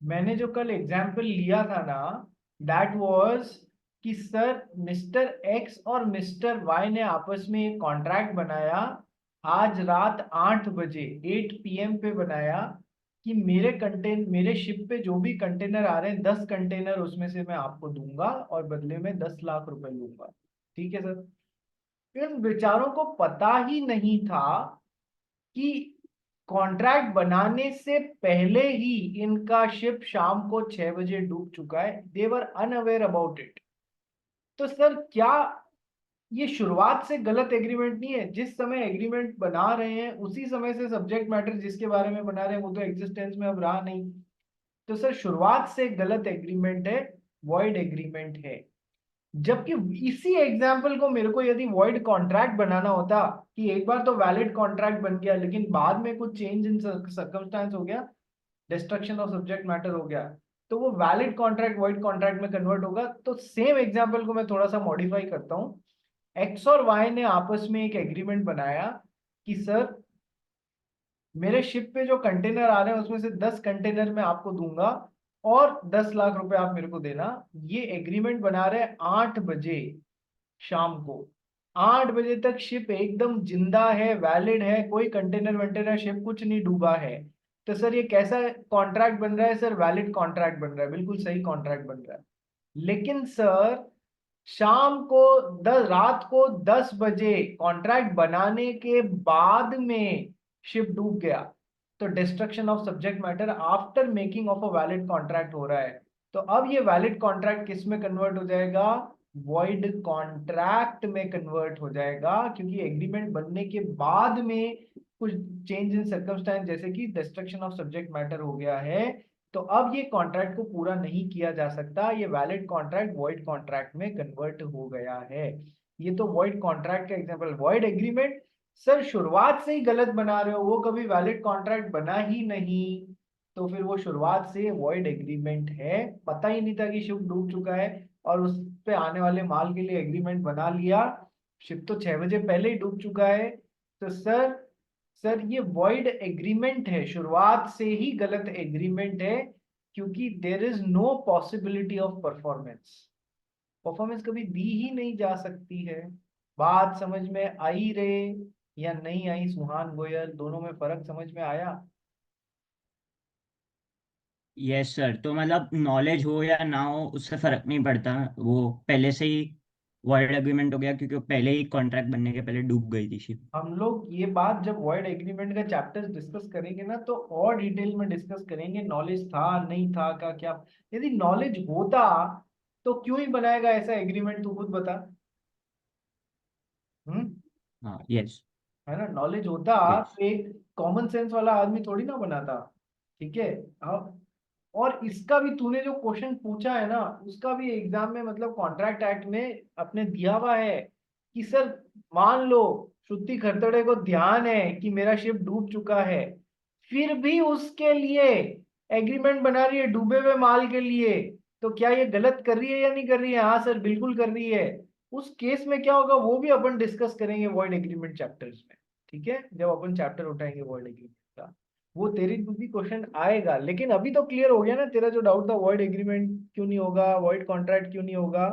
मैंने जो कल एग्जाम्पल लिया था ना, दैट वाज कि सर मिस्टर एक्स और मिस्टर वाई ने आपस में एक कॉन्ट्रैक्ट बनाया आज रात 8 बजे 8 PM पे बनाया कि मेरे शिप पे जो भी कंटेनर आ रहे हैं 10 कंटेनर उसमें से मैं आपको दूंगा और बदले में 10 लाख रुपए लूंगा। ठीक है सर। इन बेचारों को पता ही नहीं था कि कॉन्ट्रैक्ट बनाने से पहले ही इनका शिप शाम को 6 बजे डूब चुका है। दे वर अनअवेयर अबाउट इट। तो सर क्या ये शुरुआत से गलत एग्रीमेंट नहीं है? जिस समय एग्रीमेंट बना रहे हैं उसी समय से सब्जेक्ट मैटर जिसके बारे में बना रहे हैं वो तो एग्जिस्टेंस में अब रहा नहीं। तो सर शुरुआत से गलत एग्रीमेंट है, वॉइड एग्रीमेंट है। जबकि इसी एग्जाम्पल को मेरे को यदि वॉइड कॉन्ट्रैक्ट बनाना होता कि एक बार तो वैलिड कॉन्ट्रैक्ट बन गया लेकिन बाद में कुछ चेंज इन सर्कमस्टांस हो गया, डिस्ट्रक्शन ऑफ सब्जेक्ट मैटर हो गया, तो वो वैलिड कॉन्ट्रैक्ट वॉइड कॉन्ट्रैक्ट में कन्वर्ट होगा। तो सेम एग्जाम्पल को मैं थोड़ा सा मॉडिफाई करता हूँ। एक्स और वाई ने आपस में एक एग्रीमेंट बनाया कि सर मेरे शिप पे जो कंटेनर आ रहे हैं उसमें से 10 कंटेनर मैं आपको दूंगा और 10 लाख रुपए आप मेरे को देना। ये एग्रीमेंट बना रहे हैं 8 बजे शाम को। 8 बजे तक शिप एकदम जिंदा है, वैलिड है, कोई कंटेनर वेंटेनर शिप कुछ नहीं डूबा है। तो सर ये कैसा कॉन्ट्रैक्ट बन रहा है? सर वैलिड कॉन्ट्रैक्ट बन रहा है, बिल्कुल सही कॉन्ट्रैक्ट बन रहा है। लेकिन सर शाम को रात को 10 बजे कॉन्ट्रैक्ट बनाने के बाद में शिप डूब गया। तो destruction of subject matter after making of a valid contract हो रहा है। तो अब ये वैलिड कॉन्ट्रैक्ट किस में कन्वर्ट हो जाएगा? वॉइड कॉन्ट्रैक्ट में कन्वर्ट हो जाएगा, क्योंकि एग्रीमेंट बनने के बाद में कुछ चेंज इन सर्कमस्टेंस जैसे कि डिस्ट्रक्शन ऑफ सब्जेक्ट मैटर हो गया है। तो अब ये कॉन्ट्रैक्ट को पूरा नहीं किया जा सकता, ये वैलिड कॉन्ट्रैक्ट वॉइड कॉन्ट्रैक्ट में कन्वर्ट हो गया है। ये तो वॉइड कॉन्ट्रैक्ट का एग्जांपल। वॉइड एग्रीमेंट सर शुरुआत से ही गलत बना रहे हो, वो कभी वैलिड कॉन्ट्रैक्ट बना ही नहीं। तो फिर वो शुरुआत से वॉइड एग्रीमेंट है। पता ही नहीं था कि शिप डूब चुका है और उस पे आने वाले माल के लिए एग्रीमेंट बना लिया। शिप तो 6 बजे पहले ही डूब चुका है। तो सर ये वॉइड एग्रीमेंट है, शुरुआत से ही गलत एग्रीमेंट है, क्योंकि there is no possibility of performance. Performance कभी दी ही नहीं जा सकती है। बात समझ में आई रे या नहीं आई सुहान गोयल? दोनों में फर्क समझ में आया? यस सर, तो मतलब नॉलेज हो या ना हो उससे फर्क नहीं पड़ता, वो पहले से ही वर्ल्ड एग्रीमेंट हो गया क्योंकि वो पहले ही कॉन्ट्रैक्ट बनने के पहले डूब गई थी शिप। हम लोग ये बात जब वॉइड एग्रीमेंट का चैप्टर्स डिस्कस करेंगे ना तो और डिटेल में डिस्कस करेंगे नॉलेज था नहीं था का क्या। यदि नॉलेज होता तो क्यों ही बनाएगा ऐसा एग्रीमेंट, तू खुद बता। हम्म। हाँ यस। है ना? नॉलेज होता यस। तो एक कॉमन सेंस वाला आदमी थोड़ी ना बनाता। ठीक है। अब और इसका भी तूने जो क्वेश्चन पूछा है ना उसका भी एग्जाम में मतलब कॉन्ट्रैक्ट एक्ट में अपने दिया हुआ है कि सर मान लो श्रुति खरतड़े को ध्यान है कि मेरा शिप डूब चुका है, फिर भी उसके लिए एग्रीमेंट बना रही है डूबे हुए माल के लिए। तो क्या ये गलत कर रही है या नहीं कर रही है? हाँ सर बिल्कुल कर रही है। उस केस में क्या होगा वो भी अपन डिस्कस करेंगे वॉइड एग्रीमेंट चैप्टर्स में। ठीक है, जब अपन चैप्टर उठाएंगे वॉइड एग्रीमेंट का वो तेरी भी क्वेश्चन आएगा। लेकिन अभी तो क्लियर हो गया ना तेरा जो डाउट था, वॉइड एग्रीमेंट क्यों नहीं होगा, वॉइड कॉन्ट्रैक्ट क्यों नहीं होगा?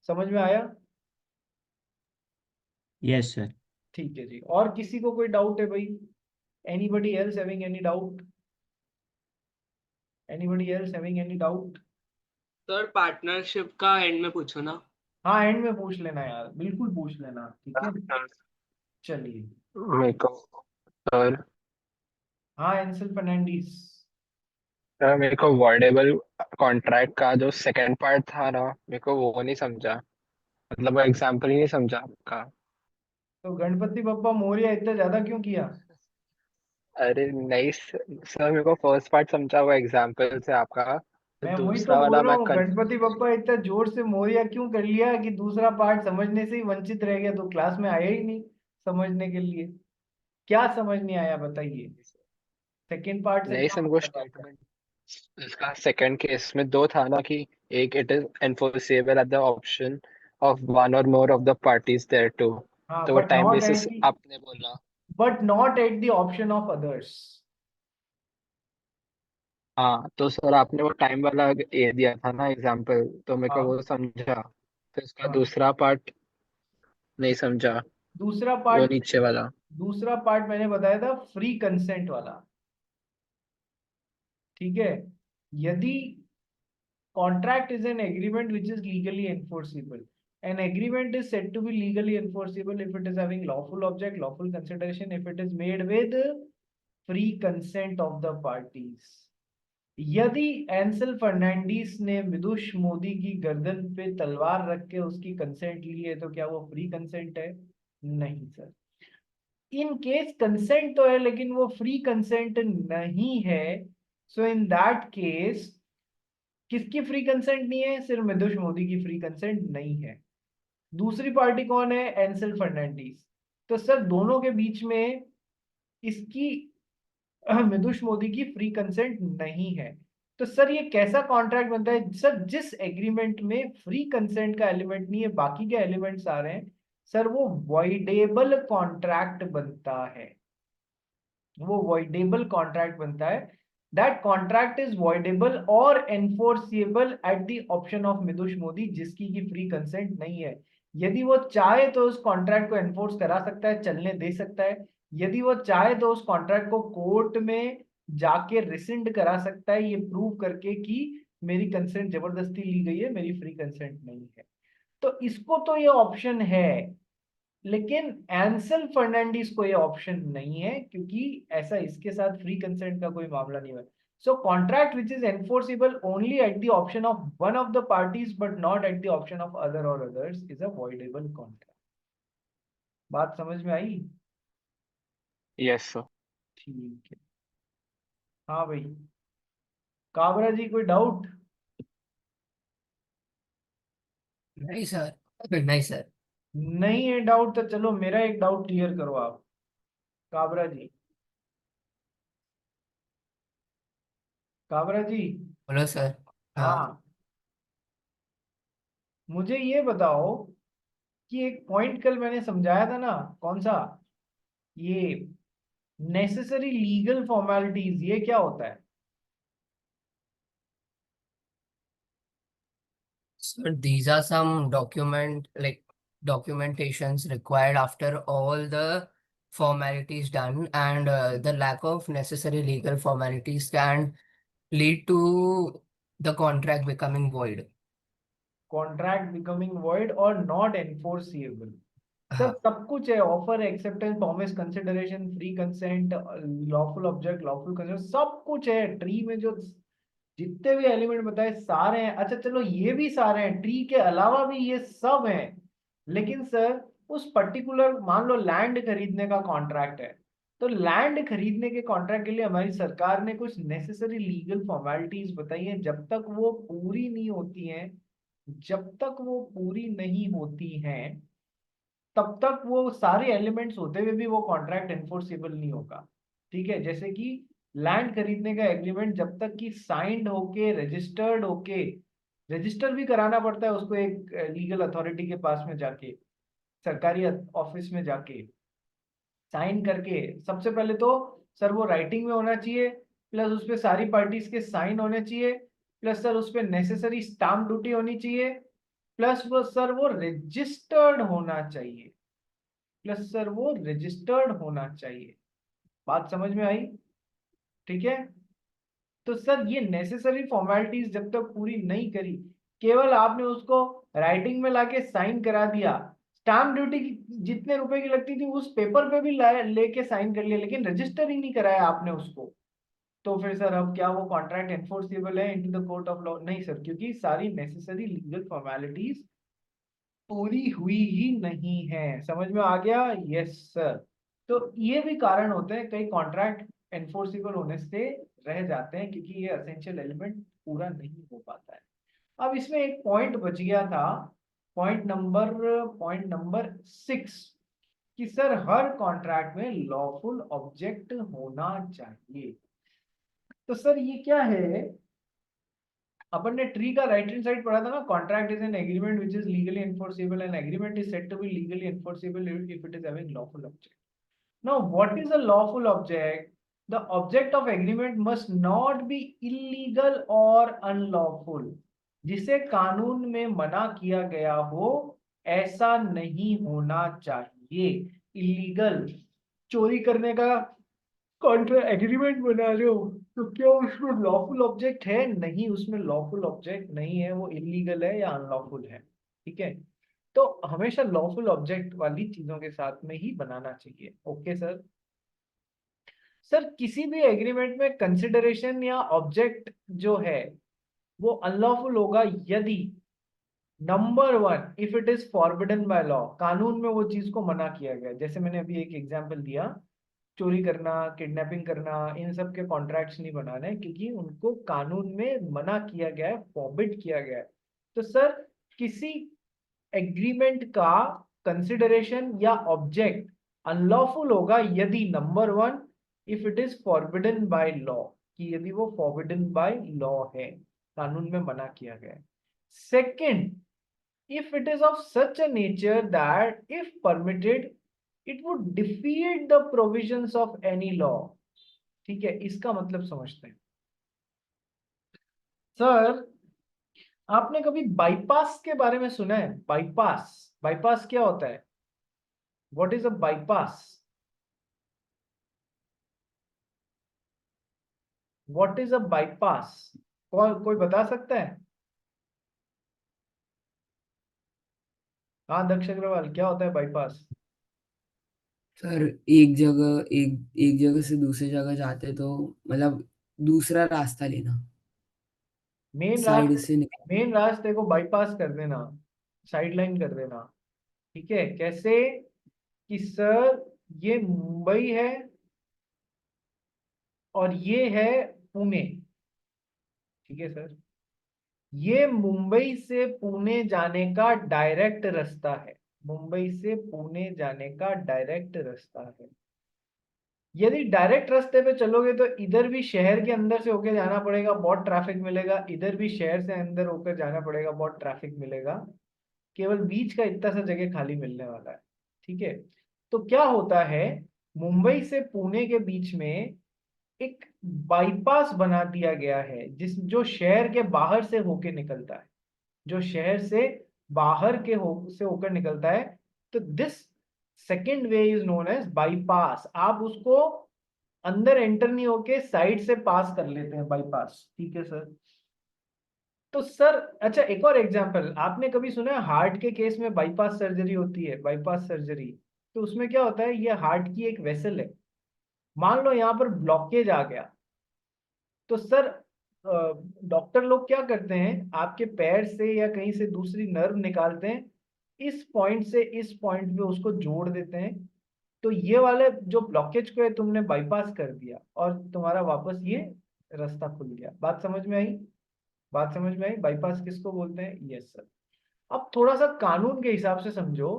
समझ में आया? Yes sir. ठीक है जी। और किसी को कोई डाउट है भाई? Anybody else having any doubt? Anybody else having any doubt? Sir partnership का एंड में पूछो ना। हाँ एंड में पूछ लेना यार, बिल्कुल पूछ लेना। ठीक है। चलिए। मेरे को सर हाँ एंसल फर्नांडीज। सर मेरे को वर्डेबल कॉन्ट्रैक्ट का जो सेकंड पार्ट था ना, मेरे को वो नहीं समझा। मतलब वो एग्जाम्पल ही नहीं समझा आपका। तो गणपति बप्पा मोरिया इतना ज्यादा क्यों किया? अरे नहीं सर, मेरे को फर्स्ट पार्ट समझा वो एग्जाम्पल से आपका, तो मैं वही तो दूसरा बोल वाला रहा मैं हूँ, गणपति बप्पा इतना जोर से मोरिया क्यों कर लिया कि दूसरा पार्ट समझने से ही वंचित रह गया, तो क्लास में आया ही नहीं समझने के लिए। क्या समझ नहीं आया बताइए? सेकेंड पार्ट से नहीं क्या सर, मेरे को मतलब आपका? स्टेटमेंट इसका सेकंड केस में दो था ना कि एक it is enforceable at the option of one और more of the parties thereto. हाँ तो वो but time not at basis the, आपने बोला। But not at the option of others. हाँ तो सर आपने वो टाइम वाला ए दिया था ना एग्जाम्पल, तो मेरे को हाँ वो समझा, फिर उसका हाँ। दूसरा पार्ट नहीं समझा, दूसरा वो पार्ट, नीचे वाला। दूसरा पार्ट मैंने बताया था फ्री कंसेंट वाला। ठीक है, यदि contract is an agreement which is legally enforceable. An agreement is said to be legally enforceable if it is having lawful object, lawful consideration, if it is made with free consent of the parties. यदि Anselm Fernandes ने विदुष मोदी की गर्दन पे तलवार रख के उसकी consent ली है तो क्या वो फ्री कंसेंट है? नहीं सर। इन केस कंसेंट तो है लेकिन वो फ्री कंसेंट नहीं है। सो इन दैट केस किसकी फ्री कंसेंट नहीं है? सिर्फ मिदुष मोदी की फ्री कंसेंट नहीं है। दूसरी पार्टी कौन है? एंसेल फर्नांडिस। तो सर दोनों के बीच में इसकी मिदुष मोदी की फ्री कंसेंट नहीं है। तो सर ये कैसा कॉन्ट्रैक्ट बनता है? सर जिस एग्रीमेंट में फ्री कंसेंट का एलिमेंट नहीं है, बाकी के एलिमेंट्स आ रहे हैं, सर वो वॉइडेबल कॉन्ट्रैक्ट बनता है। वो वॉइडेबल कॉन्ट्रैक्ट बनता है। दैट कॉन्ट्रैक्ट इज वॉइडेबल और enforceable at the option of Midush Modi, जिसकी की फ्री कंसेंट नहीं है। यदि वो चाहे तो उस कॉन्ट्रैक्ट को एनफोर्स करा सकता है, चलने दे सकता है। यदि वो चाहे तो उस कॉन्ट्रैक्ट को कोर्ट में जाके रिसिंड करा सकता है, ये प्रूव करके कि मेरी कंसेंट जबरदस्ती ली गई है, मेरी फ्री कंसेंट नहीं है। तो इसको तो ये ऑप्शन है, लेकिन एंसल फर्नांडिस को ये ऑप्शन नहीं है, क्योंकि ऐसा इसके साथ फ्री कंसेंट का कोई मामला नहीं है। So contract which is enforceable only at the option of one of the parties but not at the option of other और others is a voidable contract. बात समझ में आई? Yes sir. ठीक है। हाँ भाई, काबरा जी कोई डाउट? नहीं सर, नहीं सर। नहीं है डाउट तो चलो मेरा एक डाउट क्लियर करो आप, काबरा जी। काबरा जी। बोलो सर। हाँ हाँ, मुझे ये बताओ कि एक पॉइंट कल मैंने समझाया था ना, कौन सा? ये नेसेसरी लीगल फॉर्मेलिटीज, ये क्या होता है? sir, these are some documentations required after all the formalities done, and the lack of necessary legal formalities can lead to the contract becoming void. Contract becoming void और not enforceable. Sir हाँ सब कुछ है, offer, acceptance, promise, consideration, free consent, lawful object, lawful consent, सब कुछ है। Tree में जो जितने भी एलिमेंट बताए सारे हैं। अच्छा चलो ये भी सारे हैं, ट्री के अलावा भी ये सब हैं। लेकिन सर उस पर्टिकुलर, मान लो लैंड खरीदने का कॉन्ट्रैक्ट है, तो लैंड खरीदने के कॉन्ट्रैक्ट के लिए हमारी सरकार ने कुछ नेसेसरी लीगल फॉर्मेलिटीज बताई हैं। जब तक वो पूरी नहीं होती हैं, जब तक वो पूरी नहीं होती हैं, तब तक वो सारे एलिमेंट्स होते हुए भी वो कॉन्ट्रैक्ट एनफोर्सेबल नहीं होगा। ठीक है, जैसे कि लैंड खरीदने का एग्रीमेंट जब तक कि साइंड होके, रजिस्टर्ड होके, रजिस्टर भी कराना पड़ता है उसको एक लीगल अथॉरिटी के पास में जाके, सरकारी ऑफिस में जाके साइन करके। सबसे पहले तो सर वो राइटिंग में होना चाहिए, प्लस उस पर सारी पार्टीज के साइन होने चाहिए, प्लस सर उस पर नेसेसरी स्टाम्प ड्यूटी होनी चाहिए, प्लस वो सर वो रजिस्टर्ड होना चाहिए, प्लस सर वो रजिस्टर्ड होना चाहिए। बात समझ में आई? ठीक है। तो सर ये नेसेसरी फॉर्मेलिटीज जब तक पूरी नहीं करी, केवल आपने उसको राइटिंग में लाके साइन करा दिया, स्टाम्प ड्यूटी जितने रुपए की लगती थी उस पेपर पे भी लेके साइन कर लिया, लेकिन रजिस्टर ही नहीं कराया आपने उसको, तो फिर सर अब क्या वो कॉन्ट्रैक्ट एनफोर्सेबल है into the court of law? नहीं सर, क्योंकि सारी नेसेसरी लीगल फॉर्मेलिटीज पूरी हुई ही नहीं है। समझ में आ गया? Yes sir. तो ये भी कारण होते हैं कई कॉन्ट्रैक्ट एनफोर्सेबल होने से रह जाते हैं, क्योंकि ये एसेंशियल एलिमेंट पूरा नहीं हो पाता है। अब इसमें एक पॉइंट बच गया था, पॉइंट नंबर 6, कि सर हर कॉन्ट्रैक्ट में लॉफुल ऑब्जेक्ट होना चाहिए। तो सर ये क्या है? अपन ने ट्री का राइट हैंड साइड पढ़ा था ना, contract is an agreement which is legally enforceable, and agreement is said to be legally enforceable if it is having lawful object. Now what is a lawful object? The object of agreement must not be illegal और unlawful. जिसे कानून में मना किया गया हो ऐसा नहीं होना चाहिए। इलीगल, चोरी करने का कॉन्ट्रैक्ट एग्रीमेंट बना रहे हो तो क्या उसमें लॉफुल ऑब्जेक्ट है? नहीं, उसमें लॉफुल ऑब्जेक्ट नहीं है, वो इलीगल है या अनलॉफुल है। ठीक है, तो हमेशा लॉफुल ऑब्जेक्ट वाली चीजों के साथ में ही बनाना चाहिए। Okay sir. सर किसी भी एग्रीमेंट में कंसिडरेशन या ऑब्जेक्ट जो है वो अनलॉफुल होगा यदि number one, if it is forbidden by law, कानून में वो चीज को मना किया गया। जैसे मैंने अभी एक एग्जांपल दिया, चोरी करना, किडनैपिंग करना, इन सब के कॉन्ट्रैक्ट्स नहीं बनाने क्योंकि उनको कानून में मना किया गया है, फॉरबिड किया गया है। तो सर किसी एग्रीमेंट का कंसिडरेशन या ऑब्जेक्ट अनलॉफुल होगा यदि number one, if it is forbidden by law, कि यदि वो फॉरबिडन बाय लॉ है, कानून में मना किया गया है। Second, if it is of such a nature that if permitted it would defeat the provisions of any law। ठीक है, इसका मतलब समझते हैं। सर आपने कभी बाईपास के बारे में सुना है? बाईपास, बाईपास क्या होता है? What is a bypass? What is a bypass? कोई बता सकता है? हाँ दक्ष अग्रवाल, क्या होता है बाईपास? सर एक जगह से दूसरी जगह जाते तो मतलब दूसरा रास्ता लेना, मेन साइड रास्ते, से निकल। मेन रास्ते को बाईपास कर देना, साइडलाइन कर देना। ठीक है, कैसे? कि सर ये मुंबई है और ये है पुणे। ठीक है सर, ये मुंबई से पुणे जाने का डायरेक्ट रास्ता है। मुंबई से पुणे जाने का डायरेक्ट रास्ता है। यदि डायरेक्ट रास्ते पे चलोगे तो इधर भी शहर के अंदर से होकर जाना पड़ेगा, बहुत ट्रैफिक मिलेगा, इधर भी शहर से अंदर होकर जाना पड़ेगा, बहुत ट्रैफिक मिलेगा। केवल बीच का इतना सा जगह खाली मिलने वाला है। ठीक है, तो क्या होता है, मुंबई से पुणे के बीच में एक बाईपास बना दिया गया है जो शहर के बाहर से होके निकलता है, जो शहर से बाहर के से होकर निकलता है। तो this second way is known as bypass. आप उसको अंदर एंटर नहीं होके साइड से पास कर लेते हैं, बाईपास। ठीक है सर। तो सर अच्छा, एक और एग्जांपल, आपने कभी सुना है हार्ट के केस में बाईपास सर्जरी होती है? बाईपास सर्जरी, तो उसमें क्या होता है, ये हार्ट की एक वेसल है, मान लो यहाँ पर ब्लॉकेज आ गया, तो सर डॉक्टर लोग क्या करते हैं, आपके पैर से या कहीं से दूसरी नर्व निकालते हैं, इस पॉइंट से इस पॉइंट पे उसको जोड़ देते हैं। तो ये वाले जो ब्लॉकेज को है तुमने बाईपास कर दिया और तुम्हारा वापस ये रास्ता खुल गया। बात समझ में आई? बात समझ में आई? बाईपास किसको बोलते हैं? Yes sir. अब थोड़ा सा कानून के हिसाब से समझो।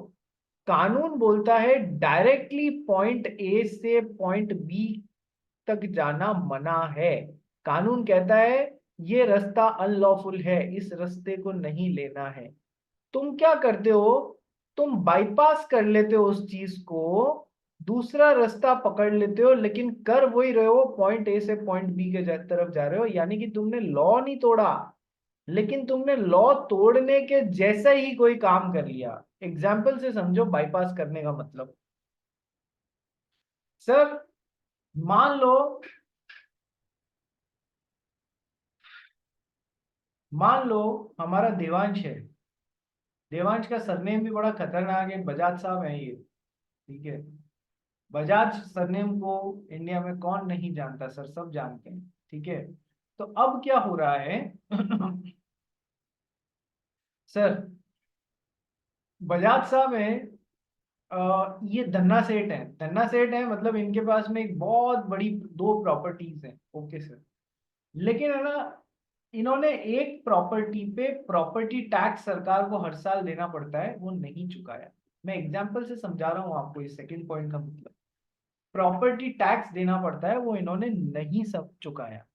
कानून बोलता है डायरेक्टली पॉइंट ए से पॉइंट बी तक जाना मना है। कानून कहता है ये रास्ता अनलॉफुल है, इस रास्ते को नहीं लेना है। तुम क्या करते हो, तुम बाईपास कर लेते हो उस चीज को, दूसरा रास्ता पकड़ लेते हो, लेकिन कर वही रहे हो, पॉइंट ए से पॉइंट बी के तरफ जा रहे हो। यानी कि तुमने लॉ नहीं तोड़ा, लेकिन तुमने लॉ तोड़ने के जैसा ही कोई काम कर लिया। एग्जाम्पल से समझो बाईपास करने का मतलब। सर मान लो, मान लो हमारा देवांश है। देवांश का सरनेम भी बड़ा खतरनाक है, बजाज साहब है ये। ठीक है, बजाज सरनेम को इंडिया में कौन नहीं जानता सर, सब जानते हैं। ठीक है, तो अब क्या हो रहा है सर बजाज साहब है, ये धन्ना सेठ है। धन्ना सेठ है मतलब इनके पास में एक बहुत बड़ी दो प्रॉपर्टीज हैं। ओके सर, लेकिन है ना, इन्होंने एक प्रॉपर्टी पे प्रॉपर्टी टैक्स सरकार को हर साल देना पड़ता है, वो नहीं चुकाया। मैं एग्जांपल से समझा रहा हूँ आपको, इस सेकंड पॉइंट का मतलब प्रॉपर्टी टैक्स देना पड़ता है, वो इन्होंने नहीं सब चुकाया।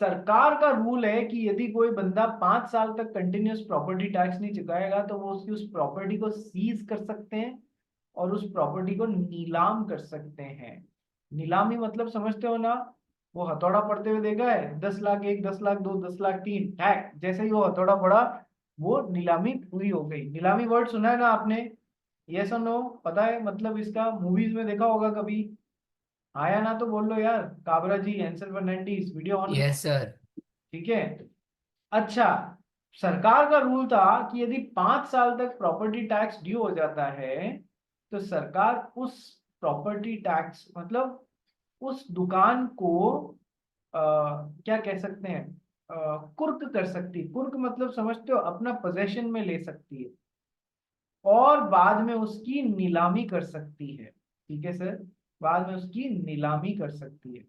सरकार का रूल है कि यदि कोई बंदा 5 साल तक कंटिन्यूस प्रॉपर्टी टैक्स नहीं चुकाएगा तो वो उसकी उस प्रॉपर्टी को सीज कर सकते हैं और उस प्रॉपर्टी को नीलाम कर सकते हैं। नीलामी मतलब समझते हो ना, वो हथौड़ा पड़ते हुए देखा है, 10 लाख एक, 10 लाख 2, 10 लाख 3, टैक, जैसे ही वो हथौड़ा पड़ा वो नीलामी पूरी हो गई। नीलामी वर्ड सुना है ना आपने? यस और नो? पता है मतलब इसका? मूवीज में देखा होगा कभी? आया ना तो बोल लो यार। Kabra ji, Ansel Fernandes, video on. Yes, sir. ठीक है। अच्छा, सरकार का रूल था कि यदि 5 साल तक प्रॉपर्टी टैक्स ड्यू हो जाता है तो सरकार उस प्रॉपर्टी टैक्स मतलब उस दुकान को क्या कह सकते हैं, कुर्क कर सकती है। कुर्क मतलब समझते हो, अपना पोजेशन में ले सकती है और बाद में उसकी नीलामी कर सकती है। ठीक है सर, बाद में उसकी नीलामी कर सकती है।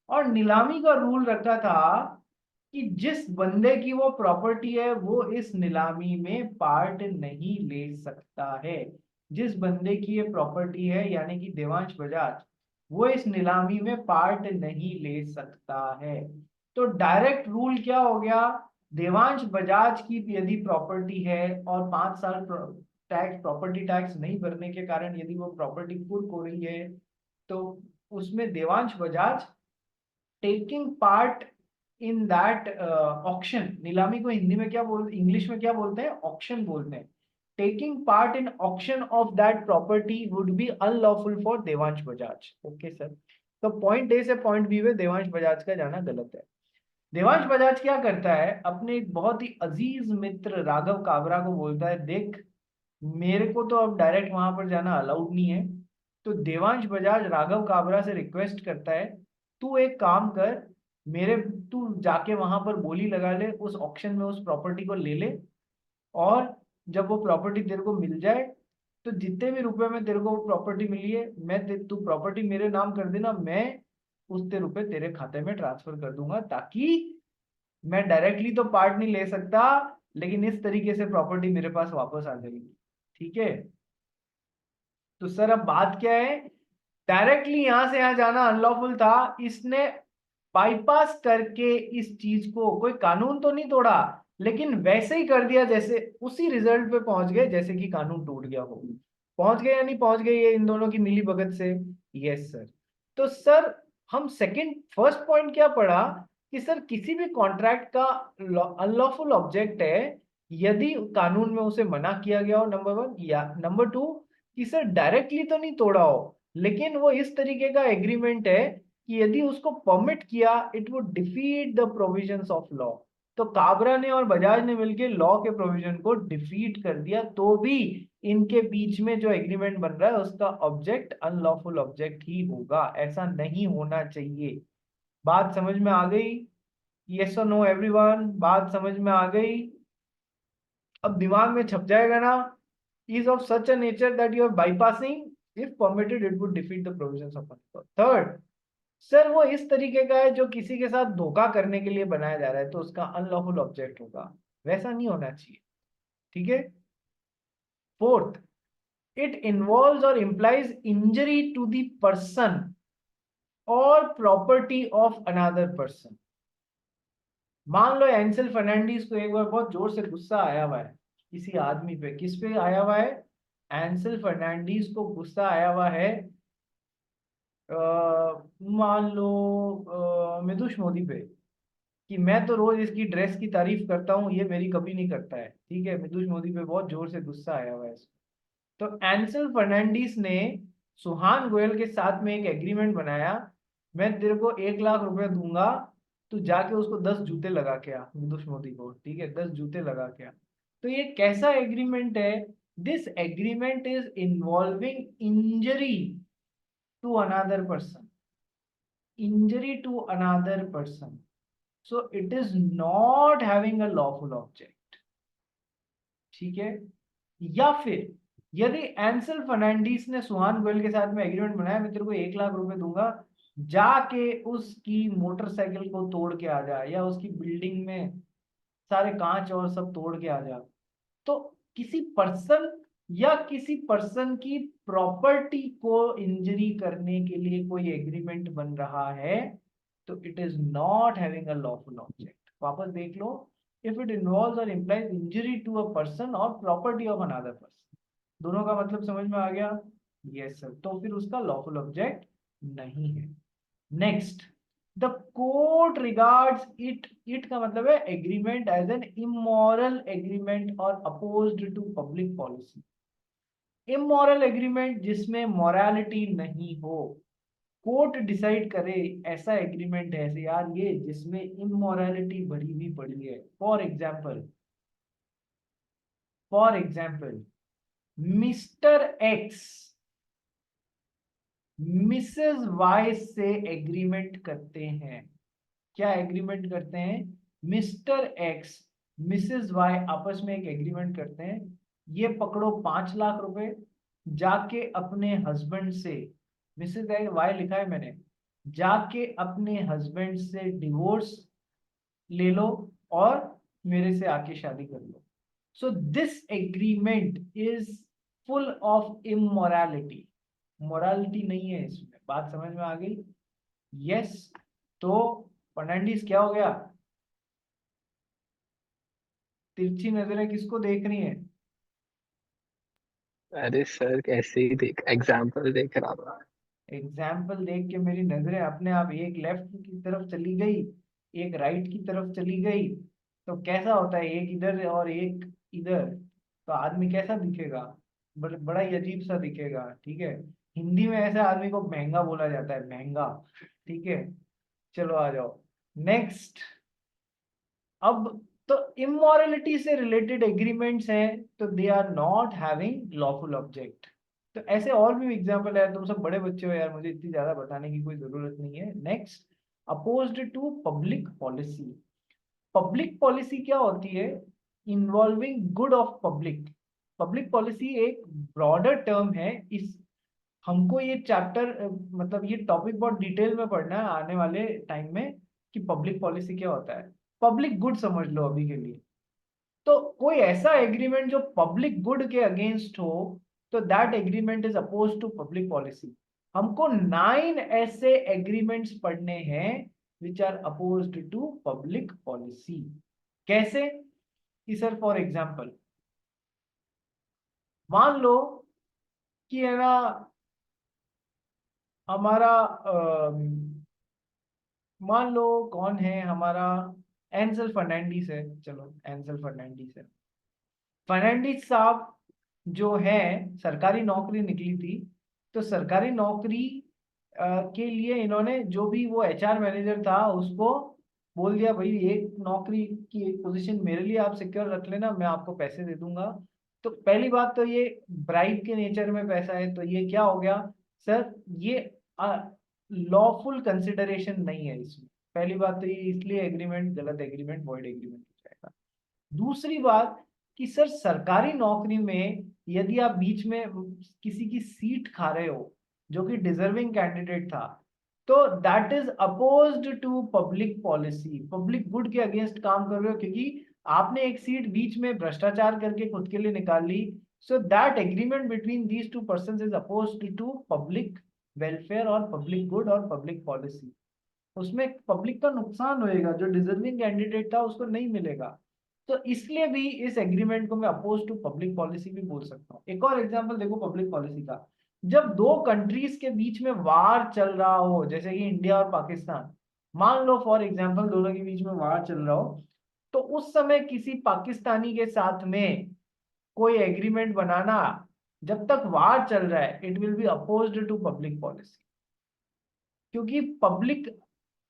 और नीलामी का रूल रखा था कि जिस बंदे की वो प्रॉपर्टी है वो इस नीलामी में पार्ट नहीं ले सकता है। जिस बंदे की ये प्रॉपर्टी है यानी कि देवांश बजाज, वो इस नीलामी में पार्ट नहीं ले सकता है। तो डायरेक्ट रूल क्या हो गया? देवांश बजाज की यदि प्रॉपर्टी है और 5 साल टैक्स, प्रॉपर्टी टैक्स नहीं भरने के कारण यदि वो प्रॉपर्टी कुर्क हो रही है तो उसमें Devansh Bajaj taking part in that auction. नीलामी को हिंदी में क्या बोलते, इंग्लिश में क्या बोलते हैं? ऑक्शन बोलते हैं। Taking part in auction of that property would be unlawful for Devansh Bajaj. Okay sir, तो पॉइंट ए से पॉइंट बी में देवांश बजाज का जाना गलत है। देवांश बजाज क्या करता है, अपने एक बहुत ही अजीज मित्र राघव काबरा को बोलता है, देख मेरे को तो अब डायरेक्ट वहां पर जाना अलाउड नहीं है। तो देवांश बजाज राघव काबरा से रिक्वेस्ट करता है, तू एक काम कर, मेरे तू जाके वहां पर बोली लगा ले, उस ऑक्शन में उस प्रॉपर्टी को ले ले, और जब वो प्रॉपर्टी तेरे को मिल जाए तो जितने भी रुपए में तेरे को वो प्रॉपर्टी मिली है, तू प्रॉपर्टी मेरे नाम कर देना, मैं उतने रुपए तेरे खाते में ट्रांसफर कर दूंगा, ताकि मैं डायरेक्टली तो पार्ट नहीं ले सकता लेकिन इस तरीके से प्रॉपर्टी मेरे पास वापस आ जाएगी। ठीक है, तो सर अब बात क्या है? डायरेक्टली यहां से यहां जाना अनलॉफुल था, इसने बाईपास करके इस चीज को, कोई कानून तो नहीं तोड़ा लेकिन वैसे ही कर दिया जैसे उसी रिजल्ट पे पहुंच गए जैसे कि कानून टूट गया हो। पहुंच गए या नहीं पहुंच गए ये इन दोनों की मिली भगत से? Yes sir. तो सर हम सेकंड फर्स्ट पॉइंट क्या पढ़ा कि सर किसी भी कॉन्ट्रैक्ट का अनलॉफुल ऑब्जेक्ट है यदि कानून में उसे मना किया गया हो, नंबर 1, या नंबर 2 कि सर डायरेक्टली तो नहीं तोड़ा हो लेकिन वो इस तरीके का एग्रीमेंट है कि यदि उसको परमिट किया it would defeat the provisions of law. तो काबरा ने और बजाज ने मिलकर लॉ के प्रोविजन को डिफीट कर दिया, तो भी इनके बीच में जो एग्रीमेंट बन रहा है उसका ऑब्जेक्ट अनलॉफुल ऑब्जेक्ट ही होगा। ऐसा नहीं होना चाहिए। बात समझ में आ गई? यस और नो एवरीवन? बात समझ में आ गई? अब दिमाग में छप जाएगा ना, is of such a nature that you are bypassing, if permitted it would defeat the provisions of article. Third, sir वो इस तरीके का है जो किसी के साथ धोखा करने के लिए बनाया जा रहा है तो उसका अनलॉफुल ऑब्जेक्ट होगा, वैसा नहीं होना चाहिए। ठीक है। फोर्थ, इट इन्वॉल्व्स और implies injury to the person और प्रॉपर्टी ऑफ अनदर पर्सन। मान लो एंसेल फर्नांडीज को एक बार बहुत जोर से गुस्सा आया हुआ है किसी आदमी पे। किस पे आया हुआ है? एंसेल फर्नांडीज को गुस्सा आया हुआ है मान लो मितुष मोदी पे, कि मैं तो रोज इसकी ड्रेस की तारीफ करता हूँ, ये मेरी कभी नहीं करता है। ठीक है, मितुष मोदी पे बहुत जोर से गुस्सा आया हुआ है इसको। तो एंसेल फर्नांडीज ने सुहान गोयल के साथ में एक एग्रीमेंट बनाया, मैं तेरे को 1 लाख रुपए दूंगा, तू जाके उसको 10 जूते लगा के आ, मितुष मोदी को। ठीक है, 10 जूते लगा के आ। तो ये कैसा एग्रीमेंट है? This agreement is involving injury to another person, injury to another person, so it is not having a lawful object। ठीक है। या फिर यदि एंसेल फर्नांडीज ने सुहान गोयल के साथ में एग्रीमेंट बनाया, मैं तेरे को 1 लाख रुपए दूंगा, जाके उसकी मोटरसाइकिल को तोड़ के आ जा या उसकी बिल्डिंग में सारे कांच और सब तोड़ के आ जा, तो किसी पर्सन या किसी पर्सन की प्रॉपर्टी को इंजरी करने के लिए कोई एग्रीमेंट बन रहा है तो it is not having a lawful object. वापस देख लो, इफ इट इन्वॉल्व्स और implies injury to a person और प्रॉपर्टी ऑफ अनदर पर्सन। दोनों का मतलब समझ में आ गया? Yes sir. तो फिर उसका लॉफुल ऑब्जेक्ट नहीं है। Next, the court regards it का मतलब है agreement as an immoral agreement और opposed to public policy. Immoral agreement जिसमें मोरालिटी नहीं हो, कोर्ट डिसाइड करे ऐसा एग्रीमेंट है यार ये जिसमें इमोरालिटी भरी हुई पड़ी है। For example Mr X Mrs Y से एग्रीमेंट करते हैं। क्या एग्रीमेंट करते हैं? मिस्टर एक्स मिसेस वाई आपस में एक एग्रीमेंट करते हैं, ये पकड़ो 5 लाख रुपए, जाके अपने हस्बैंड से, मिसेस वाई लिखा है मैंने, जाके अपने हस्बैंड से डिवोर्स ले लो और मेरे से आके शादी कर लो। So this agreement is full of immorality, morality नहीं है इसमें। बात समझ में आ गई? यस। तो फर्नांडिस क्या हो गया? तिरछी नजरें किसको देख रही हैं? अरे सर कैसे ही देख एग्जाम्पल देख रहा था। एग्जाम्पल देख के मेरी नजरें अपने आप एक लेफ्ट की तरफ चली गई, एक राइट की तरफ चली गई, तो कैसा होता है? एक इधर और एक इधर, तो आदमी कैसा दिखेगा? बड़ा ही अजीब सा दिखेगा। ठीक है, हिंदी में ऐसे आदमी को महंगा बोला जाता है, महंगा। ठीक है, चलो आ जाओ नेक्स्ट। अब तो इमोरलिटी से रिलेटेड एग्रीमेंट्स हैं तो they are not having lawful object. तो ऐसे और भी एग्जांपल है, तुम सब बड़े बच्चे हो यार, मुझे इतनी ज्यादा बताने की कोई जरूरत नहीं है। Next, opposed to public policy. Public policy क्या होती है? Involving good of public. Public policy एक ब्रॉडर टर्म है। इस हमको ये चैप्टर मतलब ये टॉपिक बहुत डिटेल में पढ़ना है आने वाले टाइम में कि पब्लिक पॉलिसी क्या होता है। पब्लिक गुड समझ लो अभी के लिए। तो कोई ऐसा एग्रीमेंट जो पब्लिक गुड के अगेंस्ट हो, तो that agreement is oppose to public policy. हमको 9 ऐसे एग्रीमेंट्स पढ़ने हैं which are opposed to public policy. कैसे कि सर फॉर एग्जांपल मान लो कि है ना हमारा मान लो कौन है हमारा, एंसल फर्नांडिस है। चलो एंसल फर्नांडिस है। फर्नांडिस साहब जो है सरकारी नौकरी निकली थी, तो सरकारी नौकरी के लिए इन्होंने जो भी वो एचआर मैनेजर था उसको बोल दिया भाई एक नौकरी की एक पोजीशन मेरे लिए आप सिक्योर रख लेना, मैं आपको पैसे दे दूंगा। तो पहली बात तो ये ब्राइब के नेचर में पैसा है, तो ये क्या हो गया सर? ये लॉफुल कंसिडरेशन नहीं है इसमें। पहली बात तो ये इसलिए एग्रीमेंट गलत एग्रीमेंट, वॉइड एग्रीमेंट हो जाएगा। दूसरी बात कि सर सरकारी नौकरी में यदि आप बीच में किसी की सीट खा रहे हो जो कि डिजर्विंग कैंडिडेट था, तो that is opposed to public policy. Public good के अगेंस्ट काम कर रहे हो क्योंकि आपने एक सीट बीच में भ्रष्टाचार करके खुद के लिए निकाल ली। So that agreement between these two persons is opposed to public welfare और पब्लिक गुड और पब्लिक पॉलिसी। उसमें पब्लिक का नुकसान होएगा, जो डिजर्विंग कैंडिडेट था उसको नहीं मिलेगा। तो इसलिए भी इस एग्रीमेंट को मैं अपोज टू पब्लिक पॉलिसी भी बोल सकता हूँ। एक और एग्जांपल देखो पब्लिक पॉलिसी का, जब दो कंट्रीज के बीच में वार चल रहा हो, जैसे कि इंडिया और पाकिस्तान, मान लो फॉर एग्जांपल दोनों के बीच में वार चल रहा हो, तो उस समय किसी पाकिस्तानी के साथ में कोई एग्रीमेंट बनाना जब तक वार चल रहा है, it will be opposed to public policy, क्योंकि पब्लिक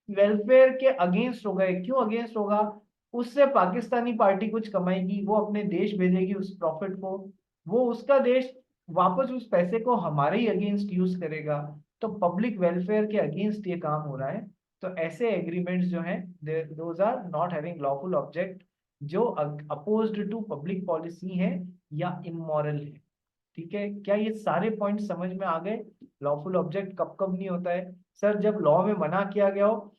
वेलफेयर के अगेंस्ट होगा। क्यों अगेंस्ट होगा? उससे पाकिस्तानी पार्टी कुछ कमाएगी, वो अपने देश भेजेगी उस प्रॉफिट को, वो उसका देश वापस उस पैसे को हमारे ही अगेंस्ट यूज करेगा। तो पब्लिक वेलफेयर के अगेंस्ट ये काम हो रहा है। तो ऐसे एग्रीमेंट्स जो हैं those are not having lawful object, जो अपोज्ड टू पब्लिक पॉलिसी है या इमोरल है। ठीक है, क्या ये सारे पॉइंट समझ में आ गए? लॉफुल ऑब्जेक्ट कब कब नहीं होता है सर? जब लॉ में मना किया गया हो।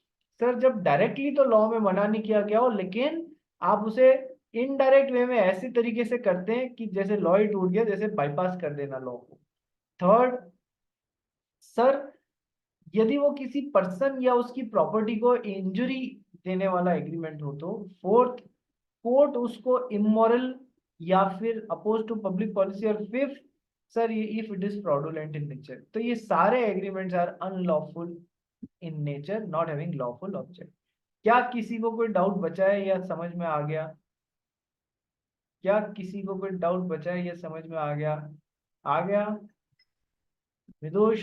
सर जब डायरेक्टली तो लॉ में मना नहीं किया गया हो, लेकिन आप उसे इनडायरेक्ट वे में ऐसे तरीके से करते हैं कि जैसे लॉ ही टूट गया, जैसे बाईपास कर देना लॉ को। थर्ड, सर यदि वो किसी पर्सन या उसकी प्रॉपर्टी को इंजुरी देने वाला एग्रीमेंट हो तो। फोर्थ, कोर्ट उसको इमोरल या फिर अपोज टू पब्लिक पॉलिसी। और फिफ्थ, सर ये if it is fraudulent in nature, तो ये सारे agreements are unlawful in nature not having lawful object. क्या किसी को कोई डाउट बचा है या समझ में आ गया? क्या किसी को कोई डाउट बचा है या समझ में आ गया? आ गया विदुष?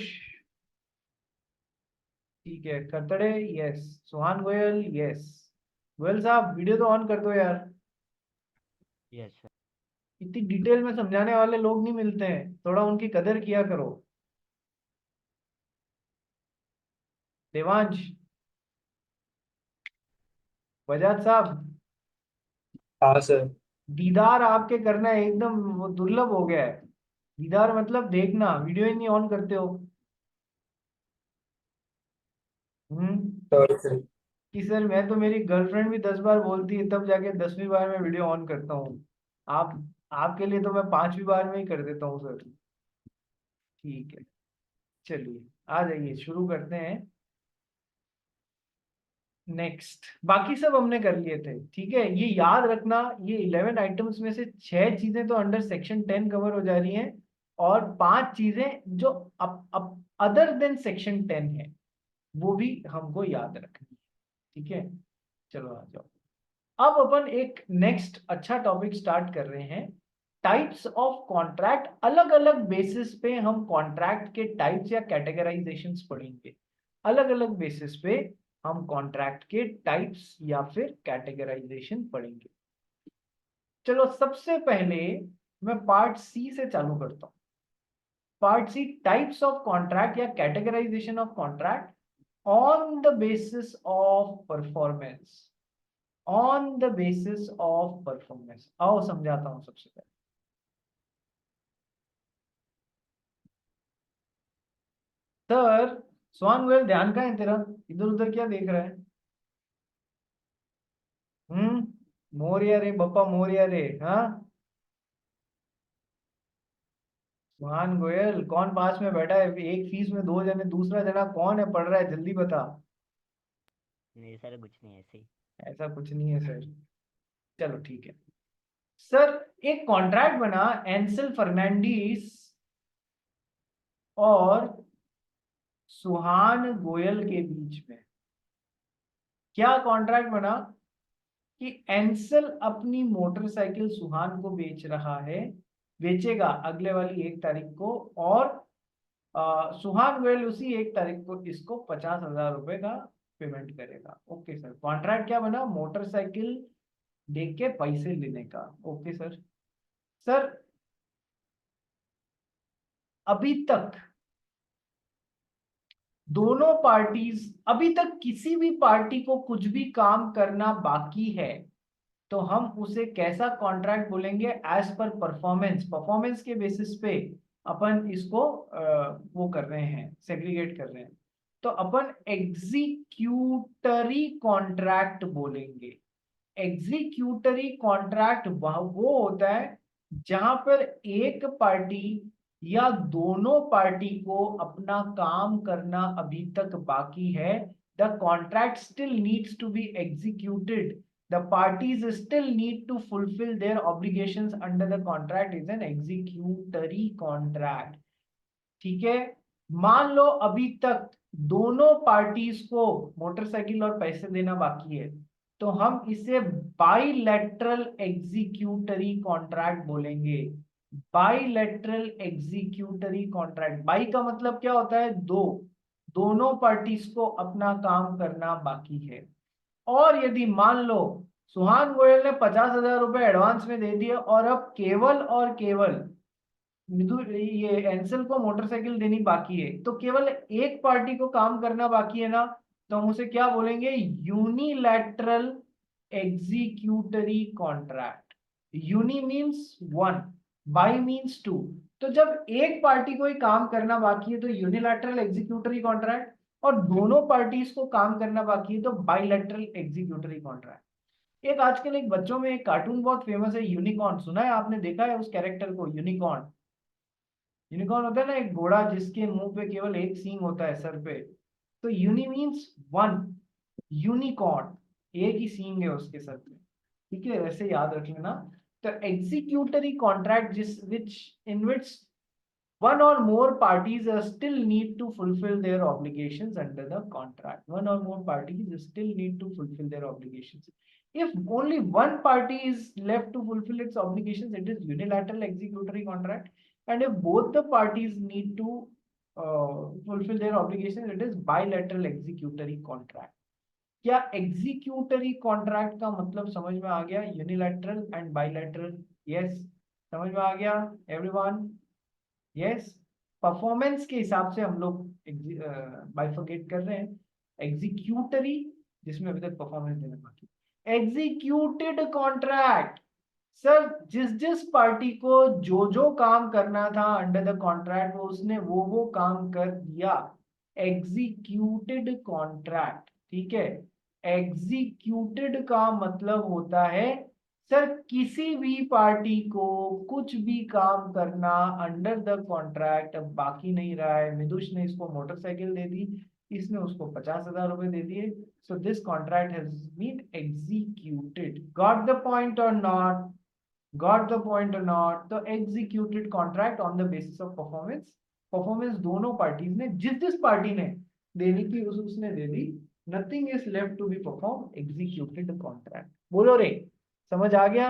ठीक है, खतड़े यस, सुहान गोयल यस। गोयल साहब वीडियो तो ऑन कर दो यार, यस सर। इतनी डिटेल में समझाने वाले लोग नहीं मिलते हैं, थोड़ा उनकी कदर किया करो। देवांश, बजाज साहब, हाँ सर। दीदार आपके करना एकदम वो दुर्लभ हो गया है। दीदार मतलब देखना, वीडियो ही नहीं ऑन करते हो। Sorry sir. कि सर मैं तो, मेरी गर्लफ्रेंड भी 10 बार बोलती है तब जाके 10वीं बार में वीडियो ऑन करता हूँ। आप आपके लिए तो मैं 5वीं बार में ही कर देता हूँ सर। ठीक है, चलिए आ जाइए, शुरू करते हैं। नेक्स्ट, बाकी सब हमने कर लिए थे, ठीक है। ये याद रखना, ये 11 आइटम्स में से 6 चीजें तो अंडर सेक्शन 10 कवर हो जा रही हैं, और 5 चीजें जो अप अदर देन सेक्शन 10 है, वो भी हमको याद रखनी है, ठीक है। चलो आ जाओ, अब अपन एक नेक्स्ट अच्छा टॉपिक स्टार्ट कर रहे हैं, टाइप्स ऑफ कॉन्ट्रैक्ट। अलग अलग बेसिस पे हम कॉन्ट्रैक्ट के टाइप्स या कैटेगराइजेशंस पढ़ेंगे। अलग अलग बेसिस पे हम कॉन्ट्रैक्ट के टाइप्स या फिर कैटेगराइजेशन पढ़ेंगे। चलो सबसे पहले मैं पार्ट सी से चालू करता हूं। Part C, types of contract या categorization of contract on the basis of performance. On the basis of performance, आओ समझाता हूं। सबसे पहले सर, स्वान गोयल ध्यान का है तेरा, इधर उधर क्या देख रहा है? मोरिया रे बप्पा, मोरिया रे। हाँ स्वान गोयल, कौन पास में बैठा है? एक फीस में 2 जने, दूसरा जना कौन है पढ़ रहा है? जल्दी बता। नहीं सर, कुछ नहीं, ऐसे ही। ऐसा कुछ नहीं है सर। चलो ठीक है सर, एक कॉन्ट्रैक्ट बना एंसेल फर्नांडीज और सुहान गोयल के बीच में। क्या कॉन्ट्रैक्ट बना कि एंसेल अपनी मोटरसाइकिल सुहान को बेच रहा है, बेचेगा अगले वाली 1 तारीख को, और सुहान गोयल उसी 1 तारीख को इसको 50,000 रुपए का पेमेंट करेगा। ओके सर, कॉन्ट्रैक्ट क्या बना? मोटरसाइकिल देख के पैसे लेने का। Okay sir. सर अभी तक दोनों पार्टीज, अभी तक किसी भी पार्टी को कुछ भी काम करना बाकी है तो हम उसे कैसा कॉन्ट्रैक्ट बोलेंगे? As per performance. परफॉर्मेंस के बेसिस पे अपन इसको वो कर रहे हैं, सेग्रीगेट कर रहे हैं, तो अपन एग्जीक्यूटरी कॉन्ट्रैक्ट बोलेंगे। एग्जीक्यूटरी कॉन्ट्रैक्ट वो होता है जहां पर एक पार्टी या दोनों पार्टी को अपना काम करना अभी तक बाकी है। The contract still needs to be executed, the parties still need to fulfill their obligations under the contract is an executory contract। ठीक है, मान लो अभी तक दोनों पार्टीज को मोटरसाइकिल और पैसे देना बाकी है, तो हम इसे बाइलैटरल एग्जीक्यूटरी कॉन्ट्रैक्ट बोलेंगे। बाइलैटरल एग्जीक्यूटरी कॉन्ट्रैक्ट, बाई का मतलब क्या होता है? दो, दोनों पार्टीज को अपना काम करना बाकी है। और यदि मान लो सुहान गोयल ने 50,000 रुपए एडवांस में दे दिए और अब केवल और केवल ये एंसल को मोटरसाइकिल देनी बाकी है, तो केवल एक पार्टी को काम करना बाकी है ना, तो हम उसे क्या बोलेंगे? Unilateral executory contract. Uni means 1, bi means 2। तो जब एक पार्टी को ही काम करना बाकी है तो यूनिलैटरल एग्जीक्यूटरी कॉन्ट्रैक्ट, और दोनों पार्टीज को काम करना बाकी है तो बाइलैटरल एग्जीक्यूटरी कॉन्ट्रैक्ट। एक आजकल एक बच्चों में एक कार्टून बहुत फेमस है, यूनिकॉर्न, सुना है आपने? देखा है उस कैरेक्टर को, यूनिकॉर्न? यूनिकॉर्न होता है ना एक घोड़ा जिसके मुंह पे केवल एक सींग होता है सर पे, तो यूनि मीन्स 1, यूनिकॉर्न एक ही सींग है उसके सर पे, ठीक है, वैसे याद रख लेना। तो एग्जीक्यूटरी कॉन्ट्रैक्ट जिस विच इन विच one or more parties still need to fulfill their obligations under the contract. One or more parties still need to fulfill their obligations. If only one party is left to fulfill its obligations, it is unilateral executory contract. And if both the parties need to fulfill their obligations, it is bilateral executory contract. क्या executory contract का मतलब समझ में आ गया? Unilateral and bilateral, yes, समझ में आ गया everyone? Yes. परफॉर्मेंस के हिसाब से हम लोग बाइफरकेट कर रहे हैं. एग्जीक्यूटरी, जिसमें अभी तक परफॉर्मेंस देना बाकी. एग्जीक्यूटेड कॉन्ट्रैक्ट, सर जिस पार्टी को जो काम करना था अंडर द कॉन्ट्रैक्ट उसने वो काम कर दिया. एग्जीक्यूटेड कॉन्ट्रैक्ट, ठीक है. एग्जीक्यूटेड का मतलब होता है सर किसी भी पार्टी को कुछ भी काम करना अंडर द कॉन्ट्रैक्ट अब बाकी नहीं रहा है. मिदुष ने इसको मोटरसाइकिल दे दी, इसने उसको 50,000 रुपए दे दिए. So this contract has been executed. Got the point or not? Got the point or not? तो executed contract on the basis of performance. Performance दोनों पार्टीज ने, जिस पार्टी ने देनी थी उसने दे दी. Nothing is left to be perform. Executed contract. बोलो रे, समझ आ गया?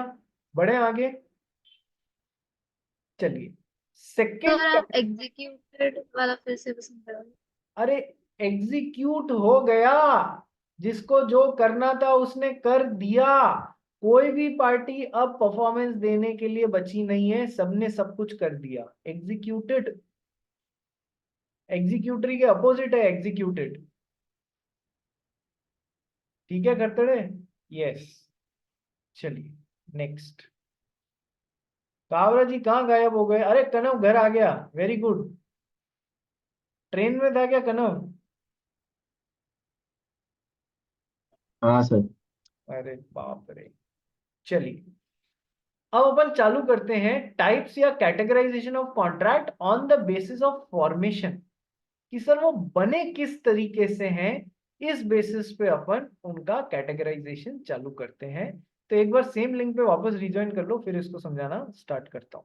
बढ़े आगे, चलिए. सेकेंड, एग्जीक्यूटेड वाला फिर से समझाओ. अरे एग्जीक्यूट हो गया, जिसको जो करना था उसने कर दिया. कोई भी पार्टी अब परफॉर्मेंस देने के लिए बची नहीं है, सबने सब कुछ कर दिया. एग्जीक्यूटेड, एग्जीक्यूटरी के अपोजिट है एग्जीक्यूटेड. ठीक है करते रहे. यस, चलिए नेक्स्ट. कावरा जी कहाँ गायब हो गए? अरे कनव घर आ गया, वेरी गुड. ट्रेन में था क्या कनव? हाँ सर. अरे बाप रे. चलिए अब अपन चालू करते हैं टाइप्स या categorization of contract on the basis of formation. कि सर वो बने किस तरीके से हैं, इस बेसिस पे अपन उनका कैटेगराइजेशन चालू करते हैं. तो एक बार सेम लिंक पे वापस रिज्वाइन कर लो, फिर इसको समझाना स्टार्ट करता हूं.